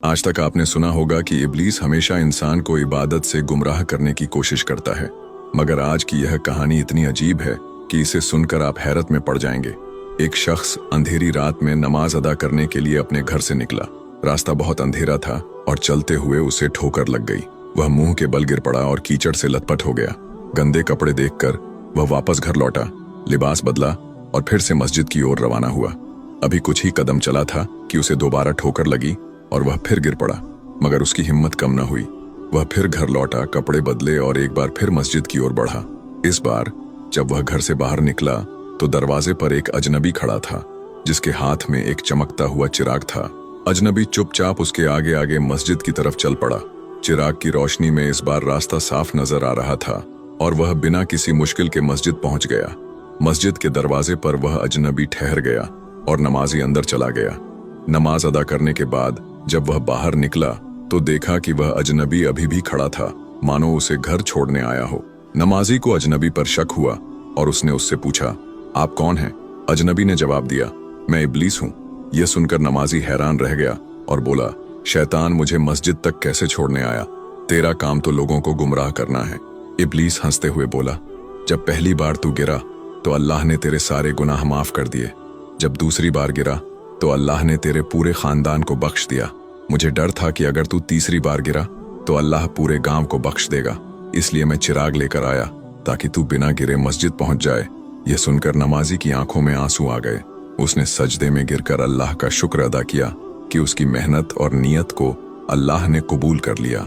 आज तक आपने सुना होगा कि इब्लीस हमेशा इंसान को इबादत से गुमराह करने की कोशिश करता है, मगर आज की यह कहानी इतनी अजीब है कि इसे सुनकर आप हैरत में पड़ जाएंगे। एक शख्स अंधेरी रात में नमाज अदा करने के लिए अपने घर से निकला। रास्ता बहुत अंधेरा था और चलते हुए उसे ठोकर लग गई। वह मुंह के बल गिर पड़ा और कीचड़ से लथपथ हो गया। गंदे कपड़े देखकर वह वापस घर लौटा, लिबास बदला और फिर से मस्जिद की ओर रवाना हुआ। अभी कुछ ही कदम चला था कि उसे दोबारा ठोकर लगी और वह फिर गिर पड़ा, मगर उसकी हिम्मत कम न हुई। वह फिर घर लौटा, कपड़े बदले और एक बार फिर मस्जिद की ओर बढ़ा। इस बार जब वह घर से बाहर निकला तो दरवाजे पर एक अजनबी खड़ा था, जिसके हाथ में एक चमकता हुआ चिराग था। अजनबी चुपचाप उसके आगे आगे मस्जिद की तरफ चल पड़ा। चिराग की रोशनी में इस बार रास्ता साफ नजर आ रहा था और वह बिना किसी मुश्किल के मस्जिद पहुंच गया। मस्जिद के दरवाजे पर वह अजनबी ठहर गया और नमाजी अंदर चला गया। नमाज अदा करने के बाद जब वह बाहर निकला तो देखा कि वह अजनबी अभी भी खड़ा था, मानो उसे घर छोड़ने आया हो। नमाजी को अजनबी पर शक हुआ और उसने उससे पूछा, आप कौन हैं? अजनबी ने जवाब दिया, मैं इब्लीस हूँ। यह सुनकर नमाजी हैरान रह गया और बोला, शैतान मुझे मस्जिद तक कैसे छोड़ने आया? तेरा काम तो लोगों को गुमराह करना है। इब्लीस हंसते हुए बोला, जब पहली बार तू गिरा तो अल्लाह ने तेरे सारे गुनाह माफ कर दिए। जब दूसरी बार गिरा तो अल्लाह ने तेरे पूरे खानदान को बख्श दिया। मुझे डर था कि अगर तू तीसरी बार गिरा तो अल्लाह पूरे गांव को बख्श देगा, इसलिए मैं चिराग लेकर आया ताकि तू बिना गिरे मस्जिद पहुंच जाए। यह सुनकर नमाजी की आंखों में आंसू आ गए। उसने सजदे में गिरकर अल्लाह का शुक्र अदा किया कि उसकी मेहनत और नियत को अल्लाह ने कबूल कर लिया।